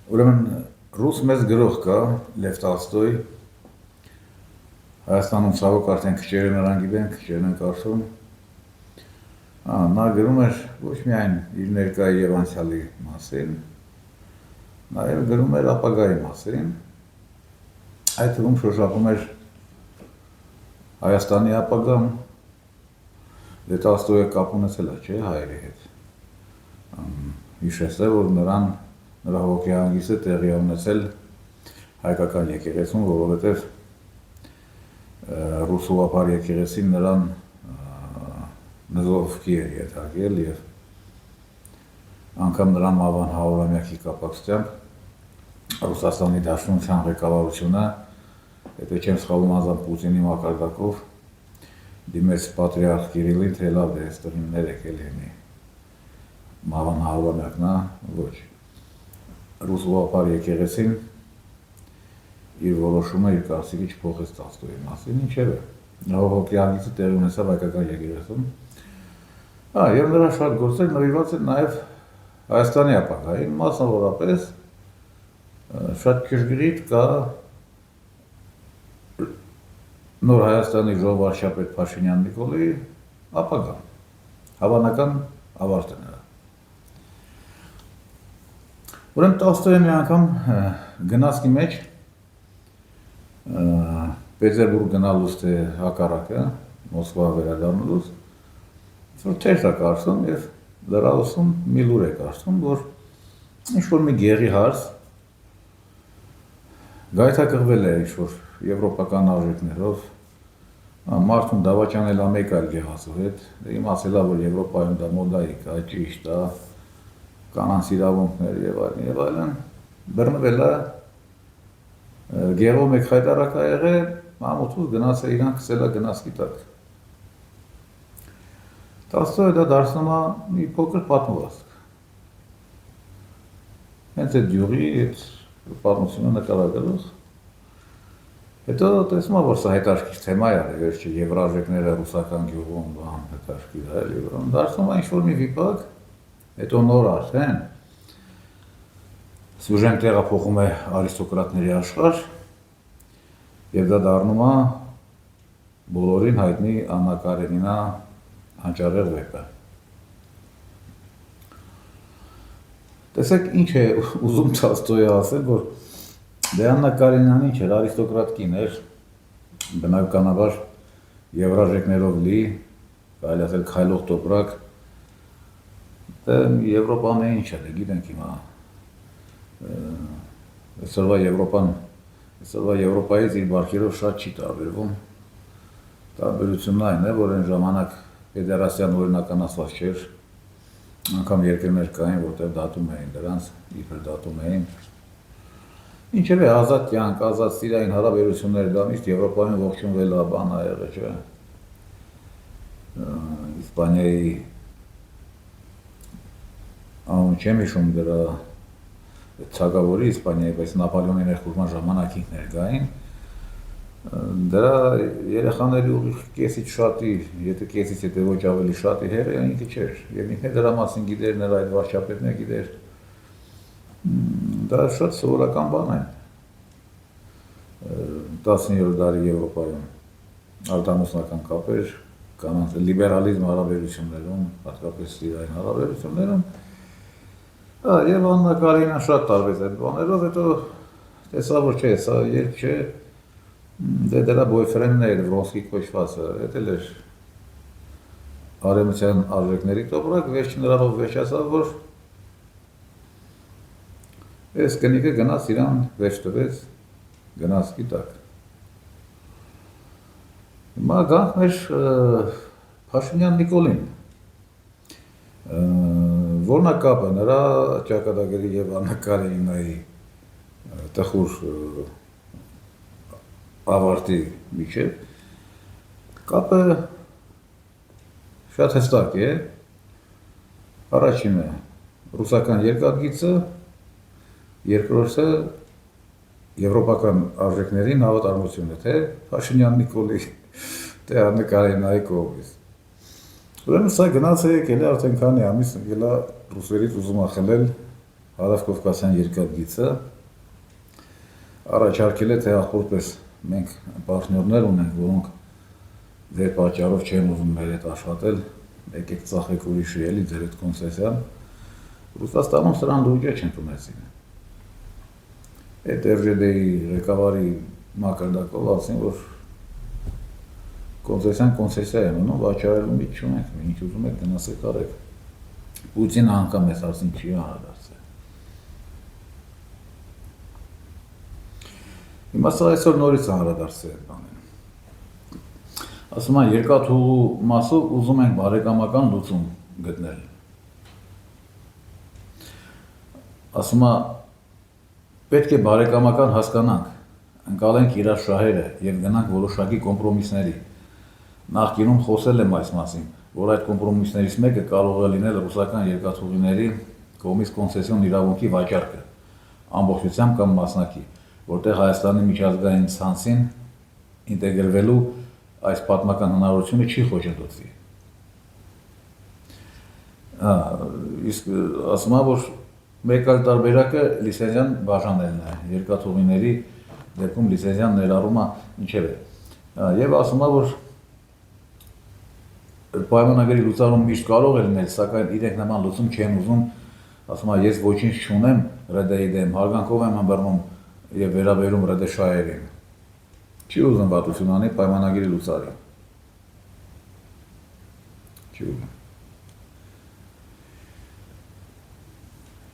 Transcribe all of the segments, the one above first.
Ուրեմն ռուս մեծ գրող կա, Լև Տոլստոյ, Հայաստանում ցավոք արդեն քչերը նրան գիտեն, քչերն են կարծում։ Նա գրում էր ոչ միայն իր ներկայի եւ անցյալի մասին, նաեւ գրում էր ապագայի մասին։ Այդ թվում շոշափում էր Հայաստանի ապագան։ Լև Տոլստոյը կապ ունեցել է, չէ՞, հայերի հետ։ Հիշեցել, որ նրա հոգեհանգիստը տեղի ունեցել հայկական եկեղեցում, որովհետև ռուսուհապար եկեղեցին նրան նզովքի էր ենթարկել եւ անգամ նրան մավան 100-ամյակի կապակցությամբ Ռուսաստանի Դաշնության ղեկավարությունը, եթե չեմ սխալվում, անձամբ Պուտինի մակարդակով դիմեց պատրիարխ Կիրիլին, թե լավ է, այստեղ ներեք էլի մավան 100-ամյակն է, ոչ։ Ռուսուհապար եկեղեցին իր որոշումը իր կարծիքի չփոխեց Տոլստոյի մասին, ինչևէ, նրա հոգեհանգիստը տեղի ունեցավ հայկական եկեղեցում։ Եվ նրա շատ գործեր նվիրված են նաև Հայաստանի ապագային, մասնավորապես շատ ճշգրիտ կա նոր Հայաստանի ժողովարշապետ Փաշինյան Նիկոլի ապագան, հավանական ավարտը նրա։ Ուրեմն Տոլստոյը մի անգամ գնացքի մեջ Պետերբուրգ գնալուց թե հակառակը, Մոսկվա վերադառնալուց, որ թերթ է կարծում եւ լրացում մի լուր է կարծում, որ ինչ-որ մի գեղի հարց գայթակղվել է ինչ-որ եվրոպական արժեքներով, մարդուն դավաճանել է մեկ այլ գեղացու հետ, իմացել է, որ Եվրոպայում դա մոդայիկ է, ճիշտ է, կանանց իրավունքներ եւ այլն, բռնվել է գեղով մեկ խայտարակ է եղել, մամուտուց գնաց է իրան քսել է գնացքի տակ։ Տոլստոյը դա դարձնում է մի փոքր պատմվածք։ Հենց այդ յուղի, այդ պատմությունը նկարագրող, հետո տեսնում է, որ սա հետաքրքիր թեմա է, վերջի եվրաժեկները ռուսական գյուղում, բան հետաքրքիր է, էլի, դարձնում է ինչ-որ մի վիպակ, հետո նոր արդեն սյուժեն տեղափոխում է արիստոկրատների աշխարհ եւ դա դառնում է բոլորին հայտնի Աննա Կարենինա հանճարեղ վեպը։ Տեսեք ինչ է ուզում Տոլստոյը ասել, որ դե Աննա Կարենինան ինչ էր, արիստոկրատ կին էր, բնականաբար եվրաժեկներով լի, կարելի ասել քայլող տոպրակ, Եվրոպան է ինչ է, գիտենք հիմա, այսօրվա Եվրոպայից իր բարքերով շատ չի տարբերվում, տարբերությունն այն է, որ այն ժամանակ Ֆեդերացիան օրինականացված չէր, անգամ երկրներ կային, որտեղ դատում էին դրանց, իբր դատում էին, ինչևէ ազատ կյանք, ազատ սիրային հարաբերություններ դա միշտ Եվրոպայում ողջունվել է, բան ա եղել, չէ։ Իսպանիայի անուն չեմ հիշում դրա ցագավորի Իսպանիայի, բայց Նապոլեոնի ներխուժման ժամանակ ինքն էր գային, դրա երեխաների ուղիղ կեսից շատի, եթե կեսից եթե ոչ ավելի շատի հերը ինքը չէր, եւ ինքն դրա մասին գիտեր, նրա այդ վարչապետն է գիտեր, դա շատ սովորական բան է 19-րդ դարի Եվրոպայում, արտամուսնական կապեր, կանանց լիբերալիզմ հարաբերություններում, հատկապես սիրային հարաբերություններում, եւ Աննա Կարենինան շատ տարվեց այդ բաներով, հետո տեսա, որ չէ, սա երբ չէ, դե դրա բոյֆրենդն էր, Վրոնսկի կոչվածը, էդ էլ էր արևմտյան արժեքների տոպրակ, վերջին նրանով վերջացավ, որ այս կնիկը գնաց իրան վերջ տվեց գնացքի տակ։ Հիմա գանք մեր Փաշինյան Նիկոլին, որն է կապը նրա ճակատագրի եւ Աննա Կարենինայի տխուր ավարտի միջև, կապը շատ հստակ է, առաջինը ռուսական երկաթգիծը, երկրորդը եվրոպական արժեքներին հավատարմությունը, թե Փաշինյան Նիկոլի, թե Աննա Կարենինայի կողմից։ Ուրեմն սա գնաց է եկել է արդեն քանի ամիս եկել է ռուսերից ուզում է խլել Հարավկովկասյան երկաթգիծը, առաջարկել է թե ախորպես մենք պարտներներ ունենք, որոնք ձեր պատճառով չեն ուզում մեր հետ աշխատել, եկեք ծախեք ուրիշի էլի ձեր հետ կոնցեսիան, Ռուսաստանում սրան լուջը չեն տունեցին։ Այդ RЖD-ի ղեկավարի մակարդակով ասին, որ կոնցեսիա են ունում, վաճառելու միջ չունենք, ինչ ուզում եք գնացեք արեք։ Պուտինը անգամ էս ասին չի անդրադարձել։ Հիմա սա այսօր նորից անդրադարձել է բանին։ Ասում են երկաթուղու մասով ուզում ենք բարեկամական լուծում գտնել։ Ասում է պետք է բարեկամական հասկանանք, ընկալենք իրար շահերը եւ գնանք որոշակի կոմպրոմիսների։ Նախկինում խոսել եմ այս մասին, որ այդ կոմպրոմիսներից մեկը կարող է լինել ռուսական երկաթուղիների կողմից կոնցեսիոն իրավունքի վաճառքը, ամբողջությամբ կամ մասնակի, որտեղ Հայաստանի միջազգային ցանցին ինտեգրվելու այս պատմական հնարավորությունը չի խոչընդոտվի։ Իսկ ասում եմ, որ մեկ այլ տարբերակը լիցենզիան բաժանելն է, երկաթուղիների դեպքում լիցենզիան ներառումը ինչև է։ Եվ ասում եմ, որ պայմանագրի լուծարում միշտ կարող է լինել, սակայն իրենք նման լուծում չեն ուզում, ասում եմ, ես ոչինչ չունեմ ՌԴ-ի դեմ, հարգանքով եմ ըմբռնում եւ վերաբերում ՌԴ շահերին։ Չի ուզում վատություն անի պայմանագրի լուծարի։ Չի ուզում։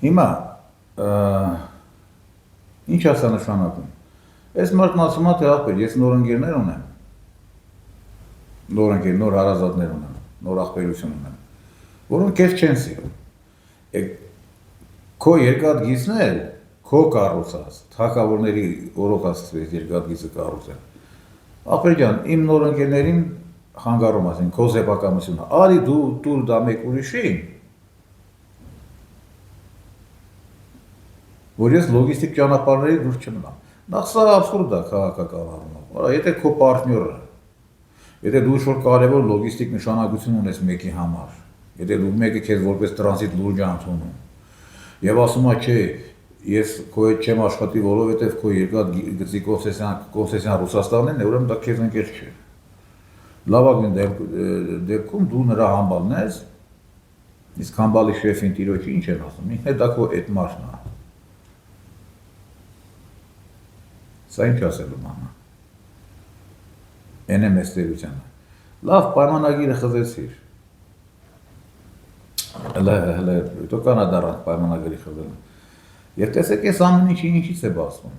Հիմա ինչ ասա նշանակում։ Այս մարդն ասում է, թե ախպեր, ես նոր ընկերներ ունեմ, նոր հարազատներ ունեմ, նոր ախպերություն ունեմ, որոնք քեզ չեն սիրում։ Քո երկաթգիծն էլ քո կառուցած, թագավորների օրոք ասացվեց երկաթգիծը կառուցել։ Ախպեր ջան, իմ նոր ընկերներին խանգարում ասեն, քո սեփականությունը, արի դու տուր դա մեկ ուրիշին, որ ես լոգիստիկ ճանապարհների դուրս չմնամ։ Նախ սա абսուրդ է քաղաքական առումով։ Եթե քո պարտները, եթե դու ինչ-որ կարևոր լոգիստիկ նշանակություն ունես մեկի համար, եթե դու մեկը քեզ որպես տրանզիտ լուրջ է ընդունում, եւ ասում է, չէ, ես քո հետ չեմ աշխատի, որովհետեւ քո երկաթգծի կոնցեսիան Ռուսաստանն է, ուրեմն դա քեզ ընկեր չէ։ Լավագույն դեպքում դու նրա համբալն ես, իսկ համբալի շեֆին տիրոջը ինչ են ասում, ինքն է դա քո այդ մարդն է։ Սա ինչ ասելու մանա։ Են է մեծ տերությանը։ Լավ պայմանագիրը խզեցիր։ Հələ դու կանադարանք պայմանագիրի խզելը։ Եվ տեսեք այս ամեն ինչի ինչից է բացվում։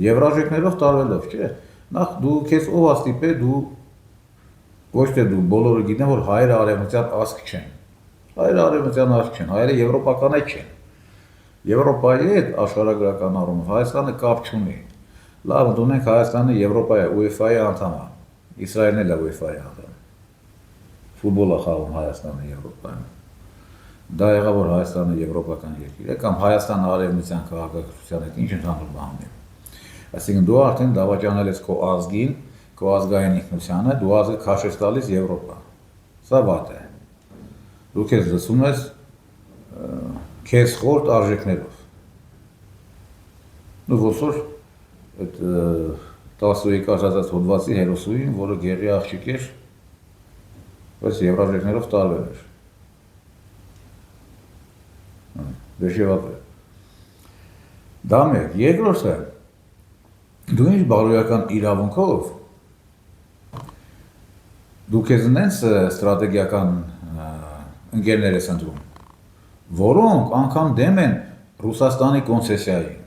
Եվրաժեկներով տարվելով, չէ։ Նախ դու քեզ ով աստիպե, դու ոչ թե դու բոլորը գիտեն, որ հայերը արևմտյան ազգ չեն։ Հայերը արևմտյան ազգ չեն, հայերը եվրոպական չեն։ Եվրոպայի հետ աշխարհագրական առումով Հայաստանը կապ չունի։ Լավ, ընդունենք Հայաստանը Եվրոպայի UEFA-ի անդամ է, Իսրայելն էլ է UEFA-ի անդամ։ Ֆուտբոլ է խաղում Հայաստանը Եվրոպայում։ Դա եղավ, որ Հայաստանը եվրոպական երկիր է, կամ Հայաստանը արևմտյան քաղաքակրթության հետ ինչ ընդհանուր բան ունի։ Այսինքն դու արդեն դավաճանել ես քո ազգին, քո ազգային ինքնությանը, դու ազգը քաշ ես տալիս Եվրոպա։ Սա վատ է։ Դու քեզ լցում ես քեզ խորտ արժեքներով։ Դու ոսոր այդ տասուի կաշածած հոդվածի հերոսուին, որը գերի աղջիկ էր, բայց եվրաժեկներով տարվել էր։ Դեշևատը։ Դա մեկ, երկրորդը, դու ինչ բարոյական իրավունքով, դու քեզ նենց ստրատեգիական ընկերներ ես ընտրում, որոնք անգամ դեմ են Ռուսաստանի կոնցեսիային։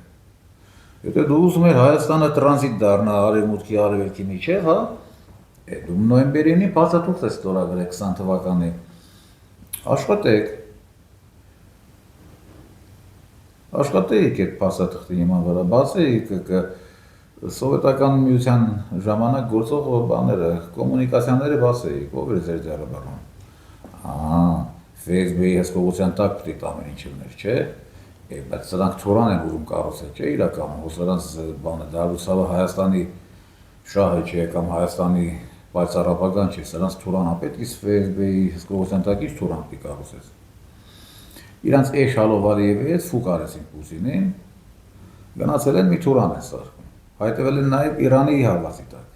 Եթե դու ուզում ես Հայաստանը տրանզիտ դառնա արևմուտքի արևելքի միջև, հա, դու նոյեմբերին բացատրուց ես ստորագրել 20 թվականի։ Աշխատեիք այդ փաստաթղթի հիման վրա, բացեիք սովետական միության ժամանակ գործող բաները, կոմունիկացիաները բացեիք, ով էր ձեր ձեռաբարում։ Facebook-ի հսկողության տակ պիտի ամեն ինչ ուներ, չէ։ Բայց սրանք թորան են ուզում կառուցել, չէ, իրականում, որ սրանց բանը դա լուսավը Հայաստանի շահը չէ կամ Հայաստանի պայծառ ապագան չէ, սրանց Թուրան պետք է ՖՍԲ-ի հսկողության տակից Թուրան պիտի կառուցեց։ Իրանց Էշալով Ալիևի հետ ֆուկ արեցին Պուտինին, գնացել են մի Թուրան են սարքում, հայտվել են նաև Իրանի հարվածի տակ։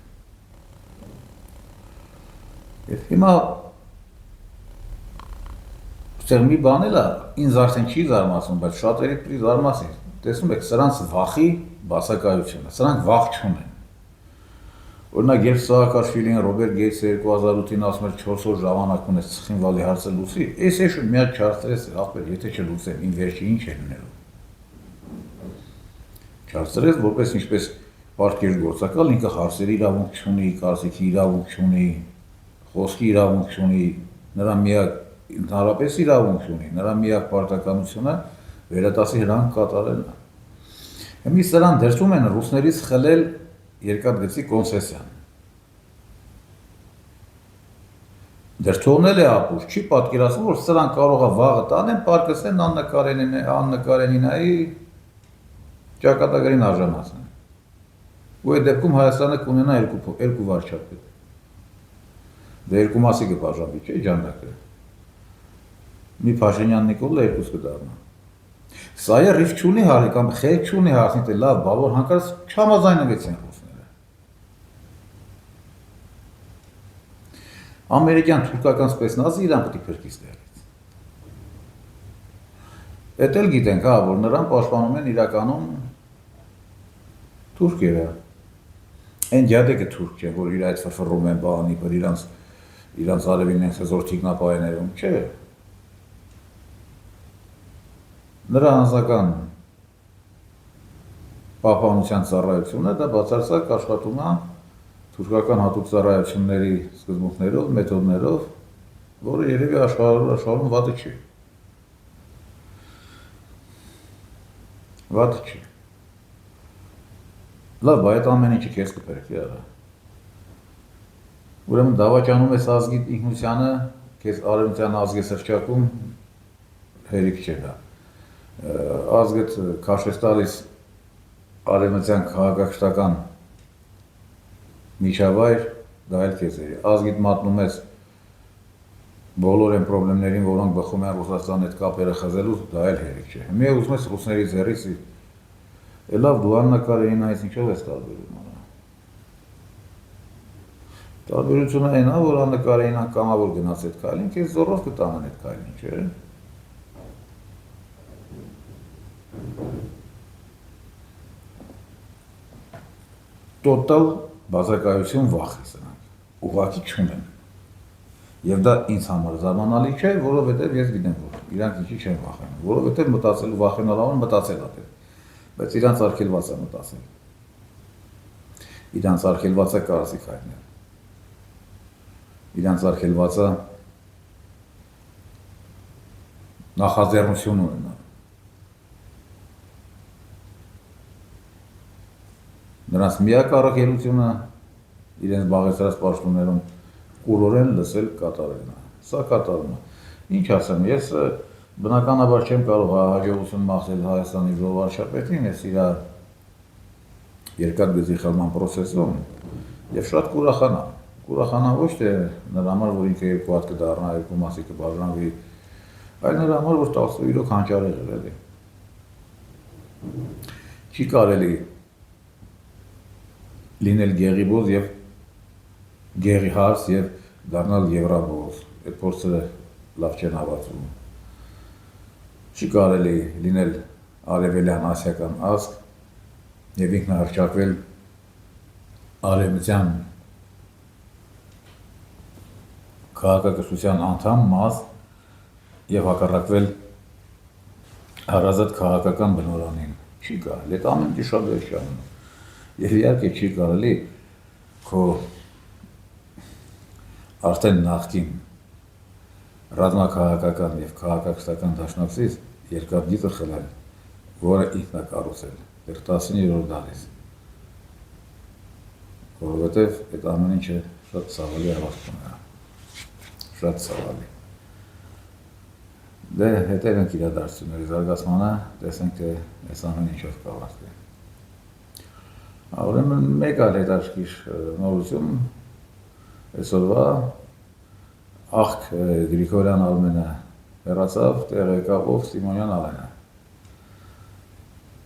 Եվ հիմա ստեղ մի բան էլ է, ինձ արդեն չի զարմացում, բայց շատերի պիտի զարմացի։ Տեսնում եք, սրանց վախի բացակայությունը, սրանք վախ չունեն։ Օրինակ, երբ Սահակաշվիլին Ռոբերտ Գեյթսը 2008-ին ասում էր 4 օր ժամանակ ունես Ցխինվալի հարցը լուծի, այս մի հատ չարծրես, ախպեր, եթե չլուծեմ, իմ վերջը ինչ է լինելու։ Չարծրես, որպես ինչպես պարտքեր գործակալ, ինքը հարցերի իրավունք չունի, կարծիքի իրավունք չունի, խոսքի իրավունք չունի, նրա միակ ընդհանրապես իրավունք ունի, նրա միակ պարտականությունը վերադասի հրանք կատարելն է։ Հիմա սրան դրսում են ռուսներից խլել երկաթգծի կոնցեսիան։ Դրթողնել է ապուր, չի պատկերացնում, որ սրան կարող է վաղը տանեն, պարկսեն Աննա Կարենինայի ճակատագրին արժանացնեն։ Ու այդ դեպքում Հայաստանը կունենա երկու վարչապետ։ Դե երկու մասի կբաժանվի, չէ՞ ջանդակը։ Մի Փաշինյան Նիկոլը երկուս կդառնա։ Սա է ռիվ չունի հարի կամ խելք չունի հարցնի, թե լավ, բալոր հանկարծ չհամաձայնվեցին ռուսները։ Ամերիկյան թուրքական սպեցնազը իրան պետք է փրկի ստեղից։ Էդ էլ գիտենք, հա, որ նրան պաշտպանում են իրականում թուրքերը։ Այն ջադեկը թուրք չէ, որ իր այդ ֆրֆռում են բանի, որ իրանց արևին են խզոր թիկնապայներում, չէ։ Նրա անձնական պահպանության ծառայությունը դա բացարձակ աշխատում է թուրքական հատուկ ծառայությունների սկզբունքներով, մեթոդներով, որը երևի աշխարհում վատը չի։ Վատը չի։ Լավ, այդ ամեն ինչը քեզ կփրկի, արա։ Ուրեմն դավաճանում ես ազգի ինքնությանը, քեզ արևմտյան ազգի սրճակում հերիք չէ դա։ Ազգդ քաշես տալիս արևմտյան քաղաքակրթական միջավայր, դա էլ քեզ է։ Ազգիդ մատնում ես բոլոր այն խնդիրներին, որոնք բխում են Ռուսաստանի հետ կապերը խզելու, դա էլ հերիք չէ։ Մի ուզում ես ռուսների ձեռից, լավ դու Աննա Կարենինայից ինչով ես տարբերվում։ Տարբերությունը այն է, որ Աննա Կարենինան կամավոր գնաց այդ քայլին, քեզ զորով կտանեն այդ քայլին, չէ՞։ Տոտալ բացակայություն վախ է սրանք, ուղղակի չունեն։ Եվ դա ինձ համար զարմանալի չէ, որովհետև ես գիտեմ, որ իրանք ինչի չեն վախենում, որովհետև մտածելու վախենալ ամեն մտածել է, բայց իրանց արգելված է մտածել։ Իրանց արգելված է կարծիք հայտնել։ Իրանց արգելված է նախաձեռնություն ունենալ։ Նրանց միակ առաքելությունը իրենց զբաղեցրած պաշտոններում կուրորեն լսել կատարելն է։ Սա կատարում է։ Ինչ ասեմ, ես բնականաբար չեմ կարող հաջողություն մաղթել Հայաստանի ժողովրդապետին, ես իր երկաթգծի խլման process-ում եւ շատ կուրախանամ։ Կուրախանամ ոչ թե նրա համար, որ ինքը երկու հատ կդառնա, երկու մասի կբաժանվի, այլ նրա համար, որ 10 իրոք հանճարեղ էր, էլի։ Չի կարելի լինել գեղիբոզ եւ գեղի հարց եւ դառնալ եվրաբոզ։ Այդ փորձը լավ չեն հավատում։ Չի կարելի լինել արևելյան ասիական ազգ եւ ինքնահռչակվել արևմտյան քաղաքակրթության անդամ մաս եւ հակառակվել հարազատ քաղաքական բնորանին։ Չի կարելի, այդ ամեն ինչ շատ է շանում։ Եվ իհարկե չի կարելի քո արդեն նախկին ռազմաքաղաքական եւ քաղաքակրթական դաշնակցից երկաթգիծը խլել, որը ինքն է կառուցել, դեռ 19-րդ դարից։ Որովհետեւ այդ ամեն ինչը շատ ցավալի հավաստում է։ Շատ ցավալի։ Դե հետևենք իրադարձությունների զարգացմանը, տեսենք թե այս ամեն ինչով կավարտվի։ Ուրեմն մեկ այլ հետաքրքիր նորություն Այսօրվա աղք Գրիգորյան Արմենը հեռացավ, տեղ եկավ ով Սիմոնյան Ալենը։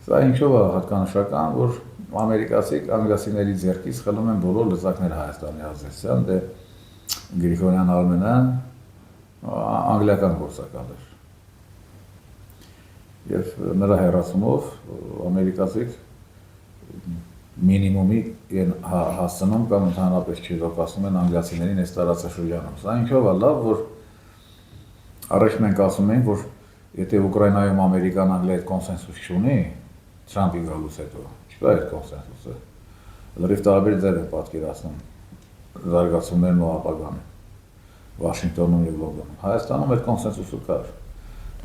Սա ինչով է հատկանշական, որ ամերիկացիք անգլիացիների ձեռքից խլում են բոլոր լծակները Հայաստանի ազդեցության, դե Գրիգորյան Արմենն անգլիական գործակալ էր։ Եվ նրա հեռացումով ամերիկացիք մինիմումի հասցնում կամ ընդհանրապես չեզոքացնում են անգլիացիներին այս տարածաշրջանում։ Սա ինչով է լավ, որ առաջ մենք ասում ենք, որ եթե Ուկրաինայում Ամերիկան Անգլիայի հետ կոնսենսուս չունի, Թրամփի գալուց հետո, չկա այդ կոնսենսուսը, լրիվ տարբեր ձև է պատկերացնում զարգացումներն ու ապագան Վաշինգտոնում և Լոնդոնում։ Հայաստանում այդ կոնսենսուսը կար,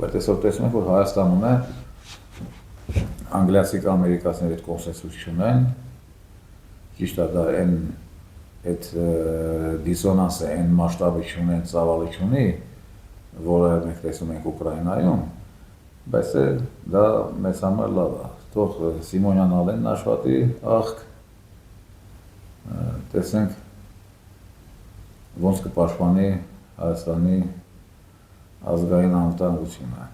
բայց այսօր տեսնում ենք, որ Հայաստանում է անգլիացիք ամերիկացիների հետ կոնսենսուս չունեն, ճիշտ է դա այդ դիսոնանսը այն մասշտաբը չունեն, ծավալը չունի, որը մենք տեսնում ենք Ուկրաինայում, բայց դա մեզ համար լավ է, թող Սիմոնյան Ալենն աշխատի աղք, տեսնենք ոնց կպաշտպանի Հայաստանի ազգային անվտանգությունը։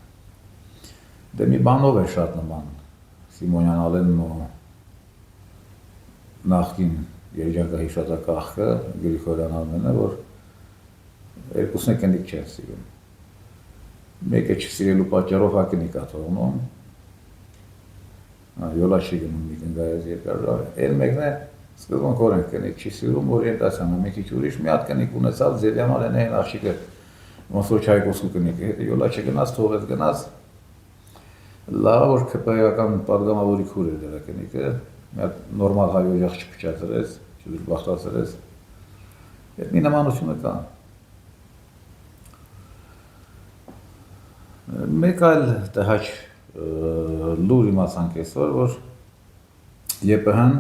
Դե մի բանով է շատ նման Սիմոնյան Ալենն ու նախկին երջանկահիշատակը Գրիգորյան Արմենը, որ երկուսն է կնիկ չեն սիրում։ Մեկը չսիրելու պատճառով հակնիկ է թողնում, յոլա չի գնում մի կնգայից երկար ժամ, էլ մեկն է սկզբունքորեն կնիկ չի սիրում, օրիենտացիան է, մի քիչ ուրիշ, մի հատ կնիկ ունեցավ, Ձևյան Ալենային աղջիկը, ոնց որ Չայկովսկու կնիկը, յոլա չգնաց, թողեց գնաց, լավ որ ԿՊ-ական պատգամավորի քուր էր դրա կնիկը, մի հատ նորմալ հայ օջախ չփչացրեց, չդժբախտացրեց, այդ մի նմանությունը կա։ Մեկ այլ տհաճ լուր իմացանք այսօր, որ ԵՊՀ-ն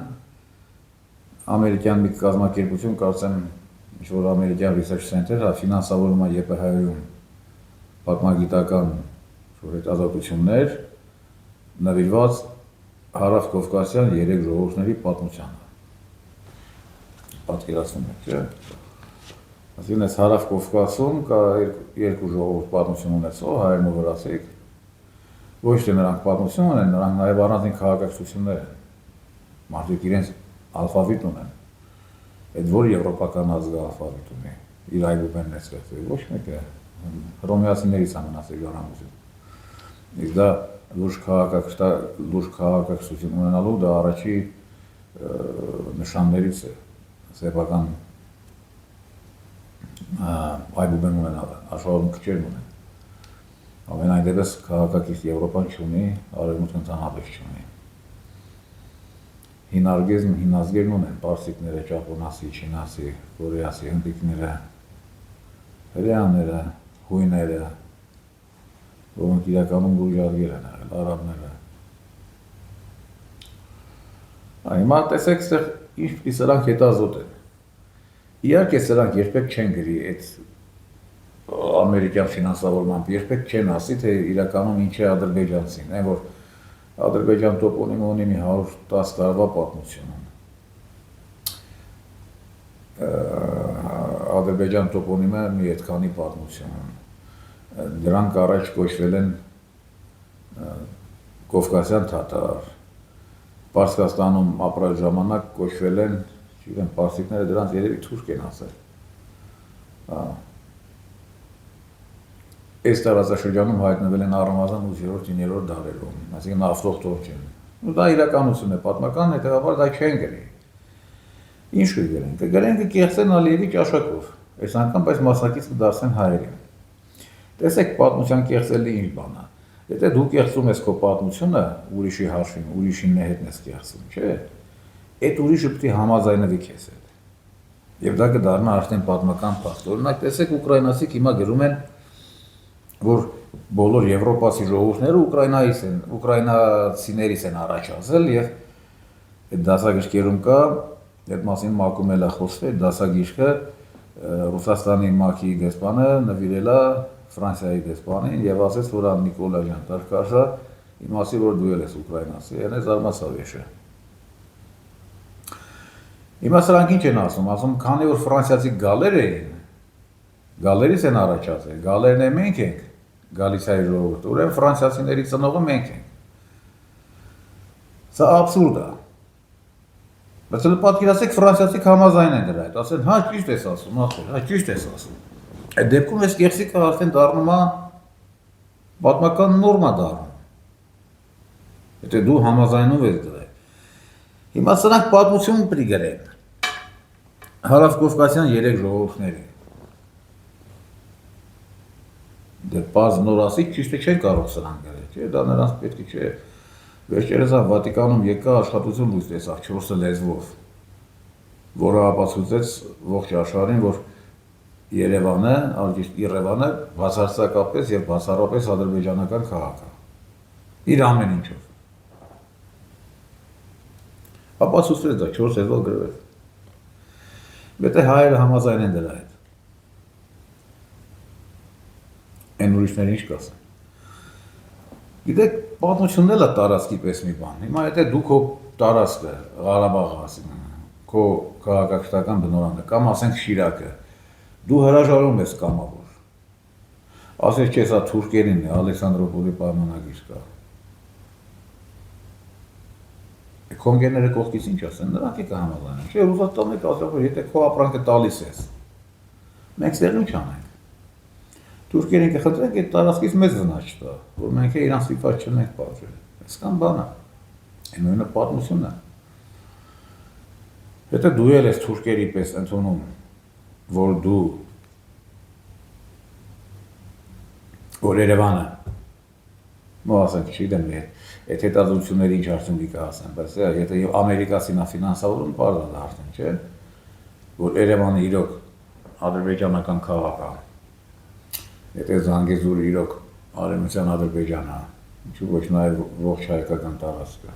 ամերիկյան մի կազմակերպություն, կարծեմ ինչ-որ ամերիկյան Research Center, ֆինանսավորում է ԵՊՀ-ում պատմագիտական հետազոտություններ, նվիրված հարավկովկասյան 3 ժողովուրդների պատմությանը։ Պատկերացնում եք, չէ՞։ Այսինքն այս Հարավ-Կովկասում կա երկու ժողովուրդ պատմություն ունեցող, հայերն ու վրացիք, ոչ թե նրանք պատմություն ունեն, նրանք նաև առանձին քաղաքակրթություններ են, մարդիկ իրենց ալֆավիտ ունեն, այդ որ եվրոպական ազգը ալֆավիտ ունի, իր այբուբենն է ստեղծել, ոչ մեկը, հռոմեացիներից է մնացել ժառանգություն, իսկ դա լուրջ քաղաքակրթություն ունենալու դա առաջի նշաններից է, սեփական այբուբեն ունենալը, աշխարհում քչերն ունեն, ամենայն դեպս քաղաքակիրթ Եվրոպան չունի, արևմուտքն ընդհանրապես չունի։ Հին ազգերն ունեն, պարսիկները, ճապոնացի, չինացի, կորեացի, հնդիկները, հրեաները, հույները, որոնք իրականում լուրջ ազգեր են եղել, արաբները։ Հիմա տեսեք ստեղ ինչպես սրանք հետազոտ են։ Իհարկե սրանք երբեք չեն գրի այդ ամերիկյան ֆինանսավորմամբ, երբեք չեն ասի, թե իրականում ինչ է ադրբեջանցին, այն որ Ադրբեջան տոպոնիմը ունի մի 110 տարվա պատմություն։ Ադրբեջան տոպոնիմը մի այդքանի պատմություն։ Դրանք առաջ կոչվել են Կովկասյան թաթար, Պարսկաստանում ապրած ժամանակ կոչվել են, չգիտեմ, պարսիկները դրանց երևի թուրք են ասել։ Այս տարածաշրջանում հայտնվել են առնվազն 8-9-րդ դարերում, այսինքն ավտոխտոն չեն։ Դա իրականություն է, պատմական, հետևաբար դա չեն գրի։ Ինչ կգրեն։ Կգրեն կկեղծեն Ալիևի ճաշակով, այս անգամ բայց մասնակից կդարձեն հայերին։ Տեսեք պատմության կեղծելի ինչ բան է։ Եթե դու կեղծում ես քո պատմությունը ուրիշի հաշվին, ուրիշին հետն ես կեղծում, չէ՞։ Այդ ուրիշը պետք է համաձայնվի քեզ հետ։ Եվ դա կդառնա արդեն պատմական փաստ։ Օրինակ տեսեք ուկրաինացիք հիմա գրում են, որ բոլոր եվրոպացի ժողովուրդները ուկրաինացիներից են առաջ ասել եւ այդ դասագիրքերում կա, այդ մասին մակում էլ է խոսվել, այդ դասագիրքը Ռուսաստանի ՄԱԿ-ի դեսպանը նվիրել է Ֆրանսիայի դեսպանին եւ ասեց, որ Նիկոլա ջան, տարկաշա, իմասի որ դու ես ուկրաինացի, այն է զարմացավ եշը։ Հիմա սրանք ինչ են ասում, քանի որ ֆրանսիացի գալեր էին, գալերից են առաջացել, գալերն է մենք ենք, Գալիսիայի ժողովուրդը, ուրեմն ֆրանսիացիների ծնողը մենք ենք։ Սա աբսուրդ է։ Բայց պատկերացրեք ֆրանսիացիք համաձայն են դրա հետ, ասեն, հա ճիշտ ես ասում, ախր, հա ճիշտ ես ասում։ Այդ դեպքում այս կեղծիքը արդեն դառնում է պատմական նորմա դառնում։ Եթե դու համաձայնում ես դրա հետ։ Հիմա սրանք պատմություն պետք է գրեն։ Հարավկովկասյան 3 ժողովուրդների։ Դե պարզ նոր ասի ճիշտ չեն կարող սրանք գրել, չէ՞, դա նրանց պետք է չէ։ Վերջերս Վատիկանում եկա աշխատություն լույս տեսավ 4 լեզվով, որը ապացուցեց ողջ աշխարհին, որ Երևանը, Երևանը բացարձակապես եւ բացառապես ադրբեջանական քաղաք է։ Իր ամեն ինչով։ Ապացուցվեց դա 4 լեզվով գրվել։ Եթե հայերը համաձայն են դրա հետ։ Այն ուրիշները ինչ կասեն։ Գիտեք, պատմությունն էլ է տարածքի պես մի բան։ Հիմա եթե դու քո տարածքը, Ղարաբաղը ասենք, քո քաղաքակրթական բնորանը, կամ ասենք Շիրակը, դու հրաժարվում ես կամավոր։ Ասես չէ, սա թուրքերին է, Ալեքսանդրոպոլի պայմանագիր կա։ Կոնգեները կողքից ինչ ասեն, նրանք է կհամաձայնեն։ Չէ, Ռուսաստանը կասեն, որ եթե քո ապրանքը տալիս ես, մենք ստեղ ինչ անենք։ Թուրքերին կխնդրենք այդ տարածքից մեզ վնաս չտա, որ մենք իրանց ստիպված չլինենք պատժել։ Այսքան բան է։ Այն նույնը պատմությունն է։ Եթե դու ես թուրքերի պես ընդունում, որ դու որ Երևանը ասենք չգիտեմ այդ հետազոտությունների ինչ արդյունքի կհասնեն, բայց եթե ամերիկացին է ֆինանսավորում, պարզ է արդեն, չէ՞, որ Երևանը իրոք ադրբեջանական քաղաք է։ Եթե Զանգեզուրը իրոք արևմտյան Ադրբեջանն է, ինչու ոչ նաև ողջ հայկական տարածքը։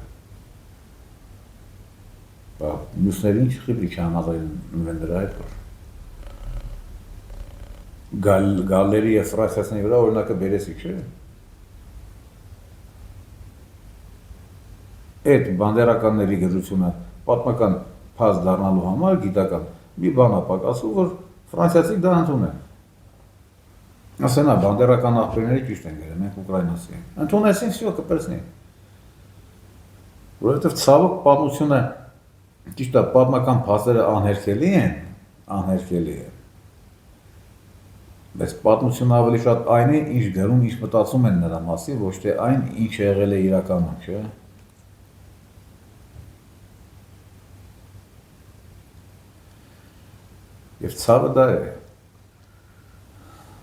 Բա մյուսներին ինչ խիբրի չհամաձայնում են դրա հետ։ Գալերի եւ ֆրանսիացիների վրա օրինակը բերեցի, չէ՞։ Այդ բանդերականների գժությունը պատմական փաստ դառնալու համար գիտական մի բան է պակասում, որ ֆրանսիացիք դա ընդունեն։ Ասեն, բանդերական աղբյուրները ճիշտ են գրել, մենք ուկրաինացի ենք։ Ընդունեցին, всё, կպրծնի։ Որովհետև ցավոք պատմությունը, ճիշտ է, պատմական փաստերը անհերքելի են, անհերքելի է։ Բայց պատմությունը ավելի շատ այն է, ինչ գրում, ինչ մտածում են նրա մասին, ոչ թե այն, ինչ եղել է իրականում, չէ՞։ Եվ ցավը դա է։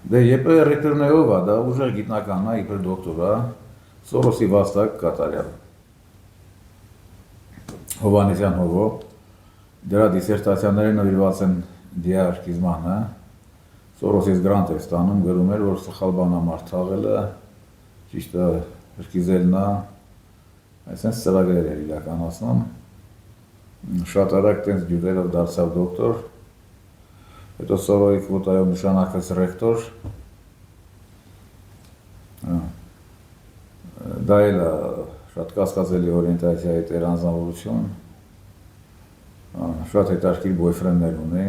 Դե ԵՊ ռեկտորնեով է, դա ուժեղ գիտնական է, իբր դոկտոր է, Սորոսի վաստակ կատարյալ։ Հովհաննիսյան Հովո, դրա դիսերտացիաները նվիրված են դիարքիզմանը, Սորոսից գրանտ է ստանում, գրում էր, որ սխալ բանամարդ թաղելը, ճիշտը հրկիզելն է, այսինքն ծրագրեր էր իրականացնում, շատ արագ տենց ջուրերով դարձավ դոկտոր, հետո Սորոյի կվոտայով նշանակեց ռեկտոր, դա էլ է շատ կասկածելի օրիենտացիայի տերանձնավորություն, շատ հետաքրքիր բոյֆրենդներ ունի,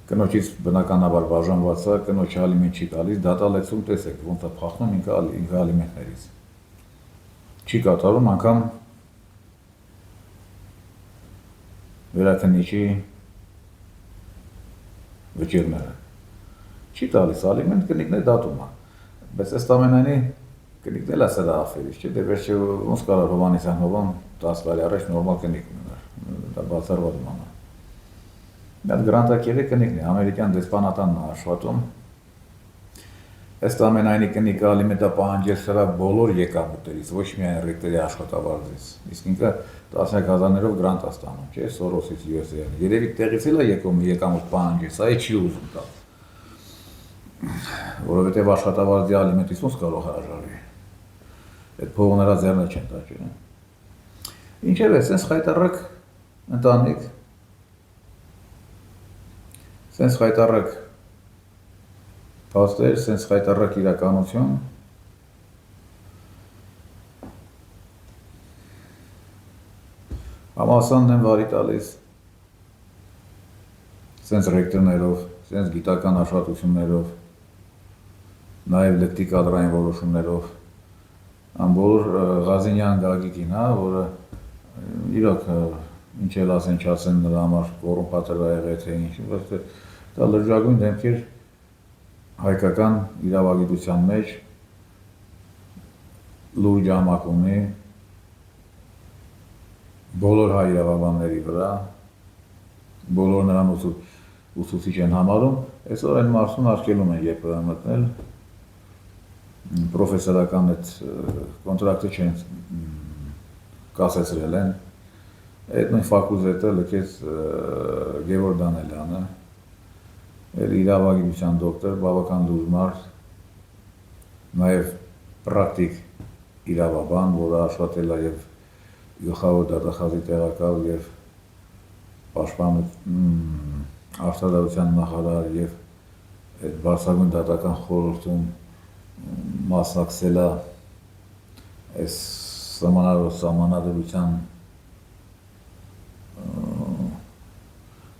կնոջից բնականաբար բաժանված է, կնոջը ալիմենտ չի տալիս, դատալեցում տեսեք, ոնց է փախնում ինքը ալիմենտներից։ Չի կատարում անգամ վերաքննիչի վճիռները։ Չի տալիս ալիմենտ, կնիկն է դատում է, բայց ըստ ամենայնի կնիկն էլ է սրա ախերից, չէ, դե վերջը ոնց կարող Հովհաննիսյան Հովան 10 տարի առաջ նորմալ կնիկ ուներ, դա բացառված բան է։ Դա գրանտակերի կնիկն է, ամերիկյան դեսպանատանն է աշխատում, ըստ ամենայնի կնիկը ալիմենտ է պահանջել սրա բոլոր եկամուտներից, ոչ միայն ռեկտորի աշխատավարձից, իսկ ինքը տասնյակ հազարներով գրանտ է ստանում, չէ, Սորոսից USA-ն, երևի տեղից էլ է եկամուտ պահանջել, սա է չի ուզում տալ, որովհետև աշխատավարձի ալիմենտից ոնց կարող հրաժարվի, այդ փողը նրա ձեռնը չեն տա, չէ։ Ինչևէ, սենց խայտառակ ընտանիք, սենց խայտառակ փաստեր, սենց խայտառակ իրականություն, համալսարանն են վարի տալիս, սենց ռեկտորներով, սենց գիտական աշխատություններով, նաև լկտի կադրային որոշումներով, բոլոր Ղազինյան Գագիկին, որը իրոք ինչ էլ ասեն, չասեն նրա համար կոռումպատոր եղել թե ինչ, դա լրջագույն դեմք էր հայկական իրավագիտության մեջ լուրջ ամակ ունի բոլոր հայ իրավաբանների վրա, բոլոր նրան ուսուցիչ են համարում, այսօր այն մարդուն արգելում են երբ մտնել, պրոֆեսորական այդ կոնտրակտը չեն կասեցրել են, այդ նույն ֆակուլտետը լքեց Գևորգ Դանելյանը, իրավագիտության դոկտոր, բավական լուրջ մարդ, նաև պրակտիկ իրավաբան, որը աշխատել է և գլխավոր դատախազի տեղակալ և արտադրության նախարար և այդ բարձրագույն դատական խորհրդում մասնակցել է այս սահմանադրության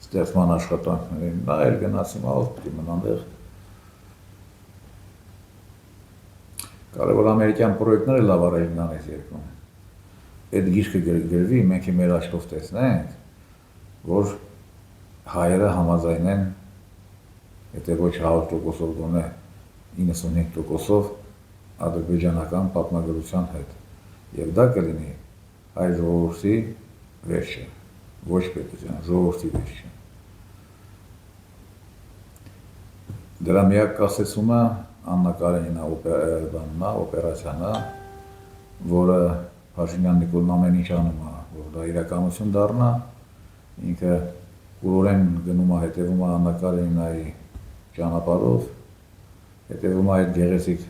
ստեղծման աշխատանքներին, նա էլ գնաց հիմա ով պիտի մնա այնտեղ։ Կարևոր ամերիկյան պրոյեկտները լավ առաջին անես երկում։ Այդ գիրքը գրվի, մենք մեր աչքով տեսնենք, որ հայերը համաձայնեն, եթե ոչ 100%-ով գոնե 95%-ով ադրբեջանական պատմագրության հետ։ Եվ դա կլինի հայ ժողովրդի վերջը, ոչ պետության, ժողովրդի վերջը։ Դրա միակ կասեցումը Աննա Կարենինա օպերացիան, որը Փաշինյան Նիկոլն ամեն ինչ անում է, որ դա իրականություն դառնա, ինքը կուրորեն գնում է, հետևում է Աննա Կարենինայի ճանապարհով, հետևում է այդ գեղեցիկ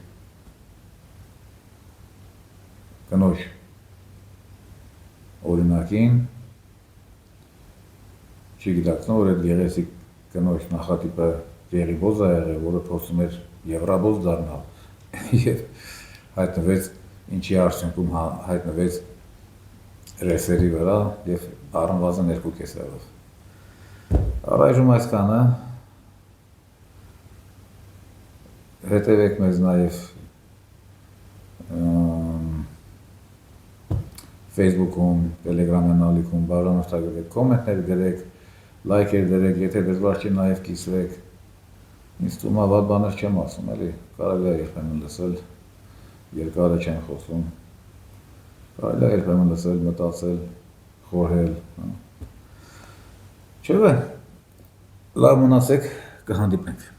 կնոջ օրինակին, չի գիտակցում, որ այդ գեղեցիկ կնոջ նախատիպը Եղիբոզ է եղել, որը փորձում էր Եվրաբոզ դառնալ և հայտնվեց, ինչի արդյունքում հայտնվեց ռեսերի վրա և առնվազն 2 կեսերով։ Առայժմ այսքանը, հետևեք մեզ նաև Facebook-ում, Telegram-յան ալիքում, բաժանորդագրվեք, կոմենտներ գրեք, լայքեր դրեք, եթե դժվար չի նաև կիսվեք, ինձ թվում է վատ բաներ չեմ ասում, էլի, կարելի է երբեմն լսել, երկարը չեն խոսում, կարելի է երբեմն լսել, մտածել, խորհել, չէ՞ լավ մնացեք, կհանդիպենք։